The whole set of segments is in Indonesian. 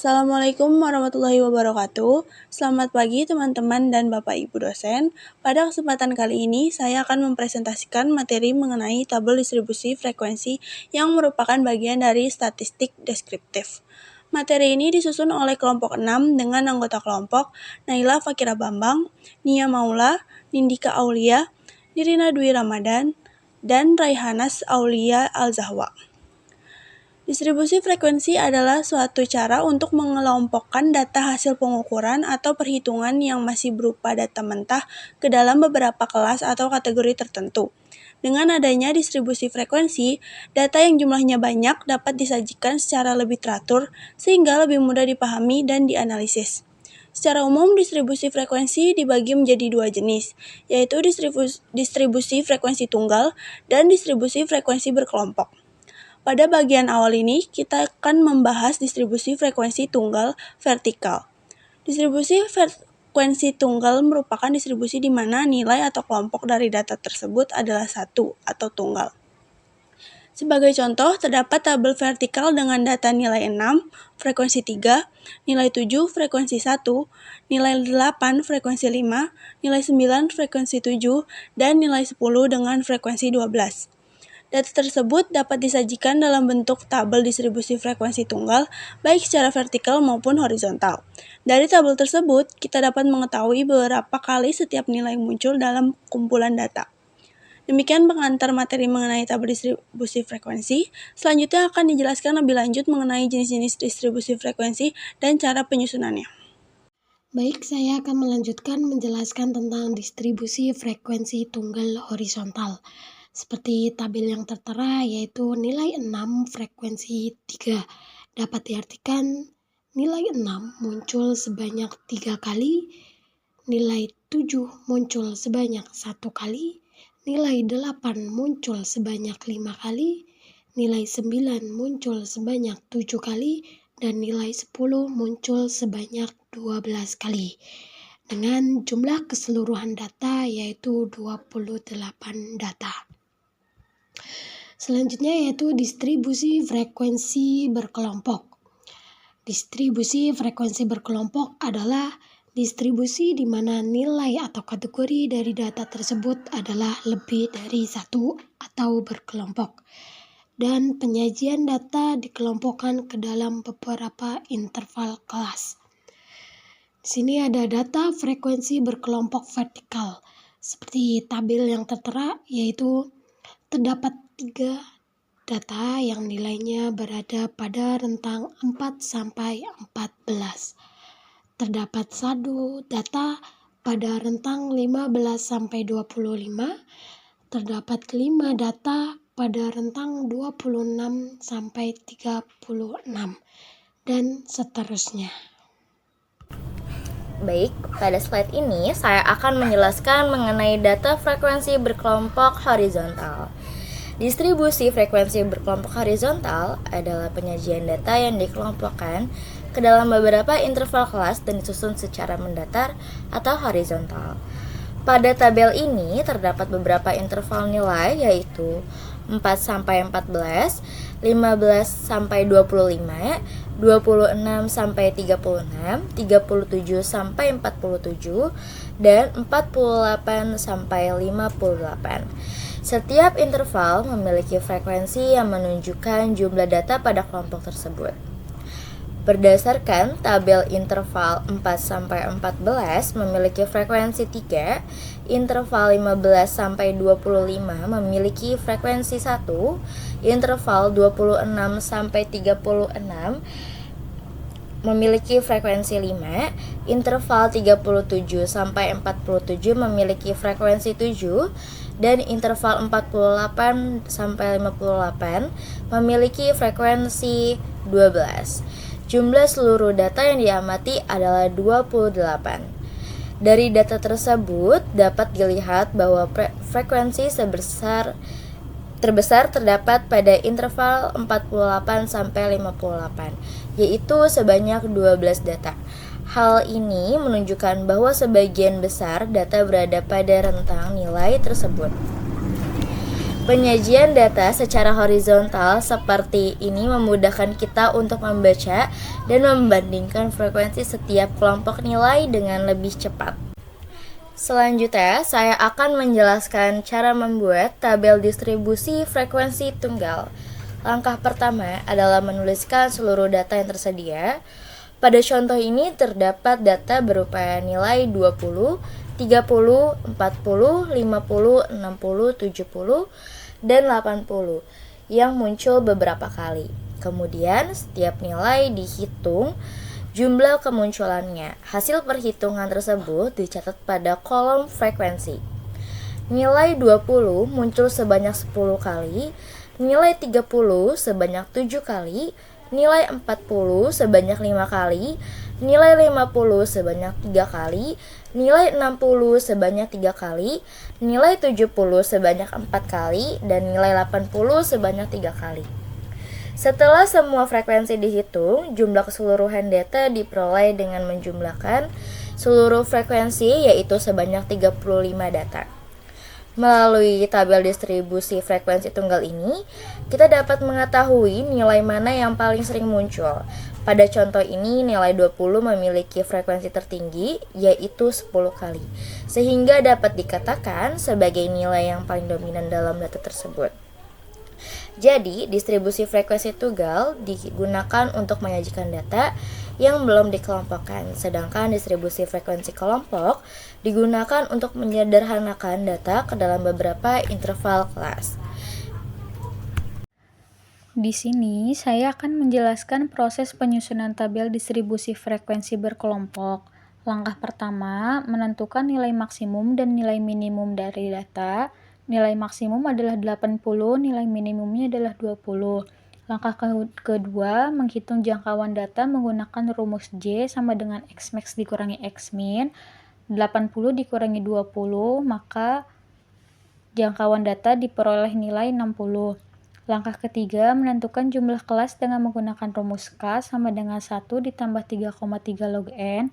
Assalamualaikum warahmatullahi wabarakatuh. Selamat pagi teman-teman dan Bapak Ibu dosen. Pada kesempatan kali ini, saya akan mempresentasikan materi mengenai tabel distribusi frekuensi yang merupakan bagian dari statistik deskriptif. Materi ini disusun oleh kelompok 6 dengan anggota kelompok Naila Fakira Bambang, Nia Maula, Nindika Aulia, Nirina Dwi Ramadan, dan Raihanas Aulia Al-Zahwa. Distribusi frekuensi adalah suatu cara untuk mengelompokkan data hasil pengukuran atau perhitungan yang masih berupa data mentah ke dalam beberapa kelas atau kategori tertentu. Dengan adanya distribusi frekuensi, data yang jumlahnya banyak dapat disajikan secara lebih teratur sehingga lebih mudah dipahami dan dianalisis. Secara umum, distribusi frekuensi dibagi menjadi dua jenis, yaitu distribusi frekuensi tunggal dan distribusi frekuensi berkelompok. Pada bagian awal ini, kita akan membahas distribusi frekuensi tunggal vertikal. Distribusi frekuensi tunggal merupakan distribusi di mana nilai atau kelompok dari data tersebut adalah satu atau tunggal. Sebagai contoh, terdapat tabel vertikal dengan data nilai 6, frekuensi 3, nilai 7, frekuensi 1, nilai 8, frekuensi 5, nilai 9, frekuensi 7, dan nilai 10 dengan frekuensi 12. Data tersebut dapat disajikan dalam bentuk tabel distribusi frekuensi tunggal, baik secara vertikal maupun horizontal. Dari tabel tersebut, kita dapat mengetahui beberapa kali setiap nilai muncul dalam kumpulan data. Demikian pengantar materi mengenai tabel distribusi frekuensi. Selanjutnya akan dijelaskan lebih lanjut mengenai jenis-jenis distribusi frekuensi dan cara penyusunannya. Baik, saya akan melanjutkan menjelaskan tentang distribusi frekuensi tunggal horizontal. Seperti tabel yang tertera, yaitu nilai 6 frekuensi 3. Dapat diartikan nilai 6 muncul sebanyak 3 kali, nilai 7 muncul sebanyak 1 kali, nilai 8 muncul sebanyak 5 kali, nilai 9 muncul sebanyak 7 kali, dan nilai 10 muncul sebanyak 12 kali. Dengan jumlah keseluruhan data yaitu 28 data. Selanjutnya yaitu distribusi frekuensi berkelompok. Distribusi frekuensi berkelompok adalah distribusi di mana nilai atau kategori dari data tersebut adalah lebih dari satu atau berkelompok. Dan penyajian data dikelompokkan ke dalam beberapa interval kelas. Di sini ada data frekuensi berkelompok vertikal. Seperti tabel yang tertera, yaitu terdapat 3 data yang nilainya berada pada rentang 4-14. Terdapat 1 data pada rentang 15-25. Terdapat 5 data pada rentang 26-36. Dan seterusnya. Baik, pada slide ini saya akan menjelaskan mengenai data frekuensi berkelompok horizontal. Distribusi frekuensi berkelompok horizontal adalah penyajian data yang dikelompokkan ke dalam beberapa interval kelas dan disusun secara mendatar atau horizontal. Pada tabel ini terdapat beberapa interval nilai yaitu 4-14, 15-25, 26-36, 37-47, dan 48-58. Setiap interval memiliki frekuensi yang menunjukkan jumlah data pada kelompok tersebut. Berdasarkan tabel interval 4-14 memiliki frekuensi 3, interval 15-25 memiliki frekuensi 1, interval 26-36 memiliki frekuensi 5, interval 37-47 memiliki frekuensi 7, dan interval 48-58 memiliki frekuensi 12. Jumlah seluruh data yang diamati adalah 28. Dari data tersebut dapat dilihat bahwa frekuensi terbesar terdapat pada interval 48-58, yaitu sebanyak 12 data. Hal ini menunjukkan bahwa sebagian besar data berada pada rentang nilai tersebut. Penyajian data secara horizontal seperti ini memudahkan kita untuk membaca dan membandingkan frekuensi setiap kelompok nilai dengan lebih cepat. Selanjutnya, saya akan menjelaskan cara membuat tabel distribusi frekuensi tunggal. Langkah pertama adalah menuliskan seluruh data yang tersedia. Pada contoh ini terdapat data berupa nilai 20, 30, 40, 50, 60, 70, dan 80 yang muncul beberapa kali. Kemudian setiap nilai dihitung jumlah kemunculannya. Hasil perhitungan tersebut dicatat pada kolom frekuensi. Nilai 20 muncul sebanyak 10 kali, nilai 30 sebanyak 7 kali, nilai 40 sebanyak 5 kali, nilai 50 sebanyak 3 kali, nilai 60 sebanyak 3 kali, nilai 70 sebanyak 4 kali, dan nilai 80 sebanyak 3 kali. Setelah semua frekuensi dihitung, jumlah keseluruhan data diperoleh dengan menjumlahkan seluruh frekuensi, yaitu sebanyak 35 data. Melalui tabel distribusi frekuensi tunggal ini, kita dapat mengetahui nilai mana yang paling sering muncul. Pada contoh ini, nilai 20 memiliki frekuensi tertinggi, yaitu 10 kali, sehingga dapat dikatakan sebagai nilai yang paling dominan dalam data tersebut. Jadi, distribusi frekuensi tunggal digunakan untuk menyajikan data yang belum dikelompokkan, sedangkan distribusi frekuensi kelompok digunakan untuk menyederhanakan data ke dalam beberapa interval kelas. Di sini, saya akan menjelaskan proses penyusunan tabel distribusi frekuensi berkelompok. Langkah pertama, menentukan nilai maksimum dan nilai minimum dari data. Nilai maksimum adalah 80, nilai minimumnya adalah 20. Langkah kedua, menghitung jangkauan data menggunakan rumus J sama dengan Xmax dikurangi Xmin. 80 dikurangi 20, maka jangkauan data diperoleh nilai 60. Langkah ketiga, menentukan jumlah kelas dengan menggunakan rumus K sama dengan 1 ditambah 3,3 log N.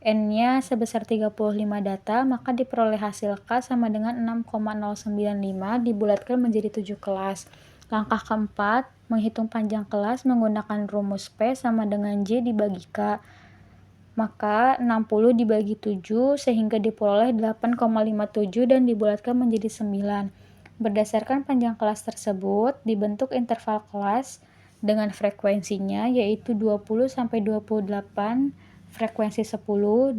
N-nya sebesar 35 data, maka diperoleh hasil K sama dengan 6,095 dibulatkan menjadi 7 kelas. Langkah keempat, menghitung panjang kelas menggunakan rumus P sama dengan J dibagi K. Maka 60 dibagi 7 sehingga diperoleh 8,57 dan dibulatkan menjadi 9. Berdasarkan panjang kelas tersebut, dibentuk interval kelas dengan frekuensinya yaitu 20 sampai 28 frekuensi 10, 29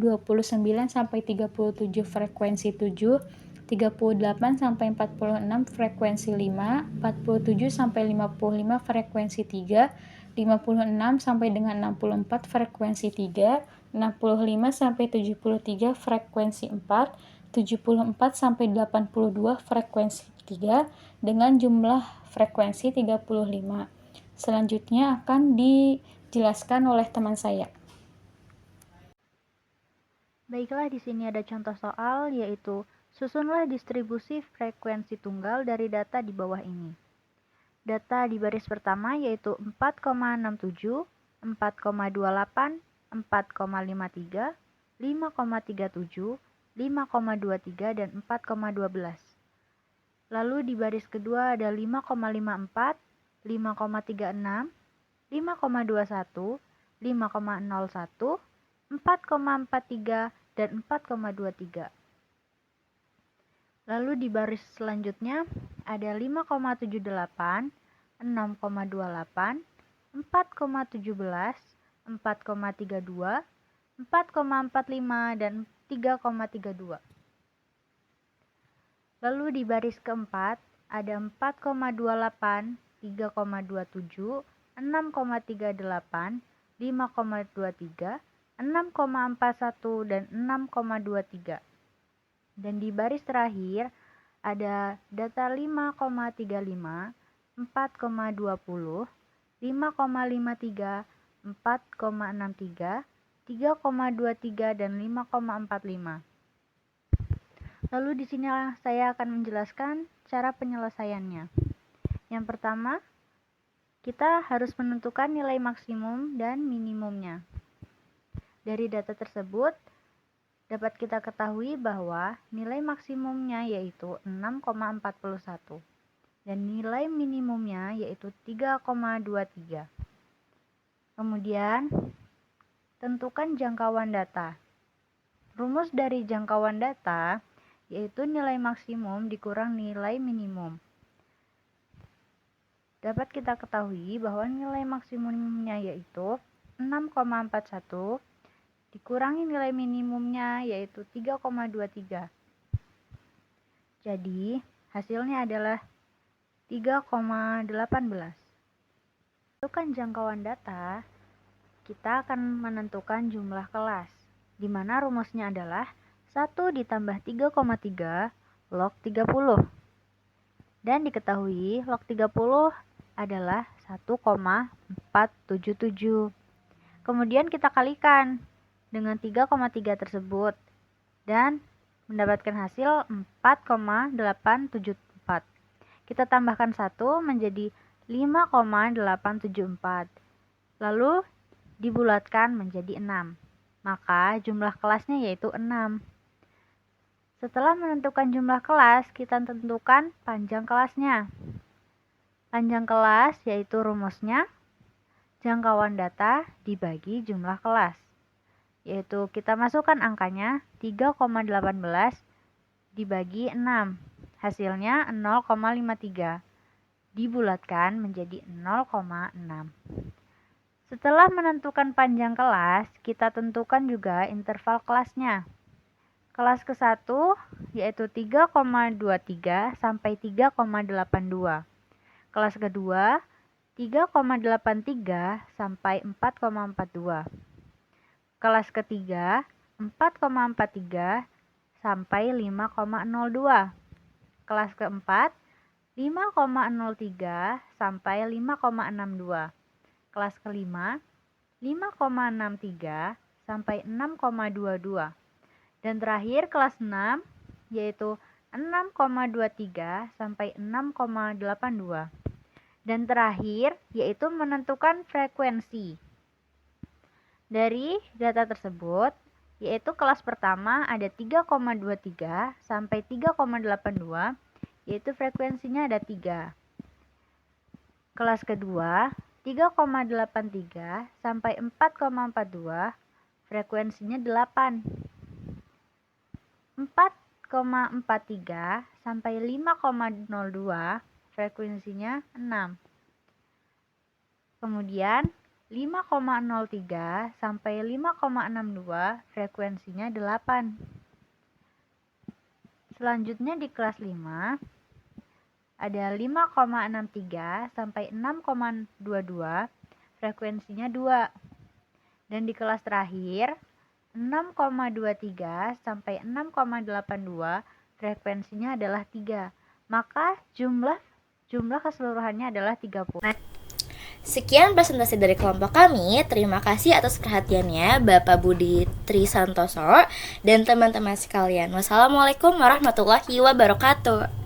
sampai 37 frekuensi 7, 38 sampai 46 frekuensi 5, 47 sampai 55 frekuensi 3, 56 sampai dengan 64 frekuensi 3, 65 sampai 73 frekuensi 4, 74 sampai 82 frekuensi 3 dengan jumlah frekuensi 35. Selanjutnya akan dijelaskan oleh teman saya. Baiklah, di sini ada contoh soal, yaitu susunlah distribusi frekuensi tunggal dari data di bawah ini. Data di baris pertama yaitu 4,67, 4,28, 4,53, 5,37, 5,23, dan 4,12. Lalu di baris kedua ada 5,54, 5,36, 5,21, 5,01, 4,43, dan 4,23. Lalu di baris selanjutnya ada 5,78, 6,28, 4,17, 4,32, 4,45, dan 3,32. Lalu di baris keempat ada 4,28, 3,27, 6,38, 5,23, 6,41, dan 6,23. Dan di baris terakhir ada data 5,35, 4,20, 5,53, 4,63, 3,23, dan 5,45. Lalu di sini saya akan menjelaskan cara penyelesaiannya. Yang pertama, kita harus menentukan nilai maksimum dan minimumnya. Dari data tersebut, dapat kita ketahui bahwa nilai maksimumnya yaitu 6,41. dan nilai minimumnya yaitu 3,23. Kemudian, tentukan jangkauan data. Rumus dari jangkauan data yaitu nilai maksimum dikurang nilai minimum. Dapat kita ketahui bahwa nilai maksimumnya yaitu 6,41 dikurangi nilai minimumnya yaitu 3,23. Jadi, hasilnya adalah 3,18. Tentukan jangkauan data, kita akan menentukan jumlah kelas, di mana rumusnya adalah 1 ditambah 3,3 log 30. Dan diketahui log 30 adalah 1,477. Kemudian kita kalikan dengan 3,3 tersebut dan mendapatkan hasil 4,874. Kita tambahkan 1 menjadi 5,874. Lalu dibulatkan menjadi 6. Maka jumlah kelasnya yaitu 6. Setelah menentukan jumlah kelas, kita tentukan panjang kelasnya. Panjang kelas yaitu rumusnya jangkauan data dibagi jumlah kelas. Yaitu kita masukkan angkanya 3,18 dibagi 6. Hasilnya 0,53. Dibulatkan menjadi 0,6. Setelah menentukan panjang kelas, kita tentukan juga interval kelasnya. Kelas ke-1 yaitu 3,23 sampai 3,82. Kelas kedua 3,83 sampai 4,42. Kelas ketiga 4,43 sampai 5,02. Kelas keempat 5,03 sampai 5,62. Kelas kelima 5,63 sampai 6,22. Dan terakhir kelas 6 yaitu 6,23 sampai 6,82. Dan terakhir yaitu menentukan frekuensi. Dari data tersebut yaitu kelas pertama ada 3,23 sampai 3,82 yaitu frekuensinya ada 3. Kelas kedua 3,83 sampai 4,42 frekuensinya 8. 4,43 sampai 5,02 frekuensinya 6. Kemudian 5,03 sampai 5,62 frekuensinya 8. Selanjutnya di kelas 5 ada 5,63 sampai 6,22 frekuensinya 2. Dan di kelas terakhir 6,23 sampai 6,82 frekuensinya adalah 3. Maka jumlah keseluruhannya adalah 30. Sekian presentasi dari kelompok kami. Terima kasih atas perhatiannya Bapak Budi Trisantoso dan teman-teman sekalian. Wassalamualaikum warahmatullahi wabarakatuh.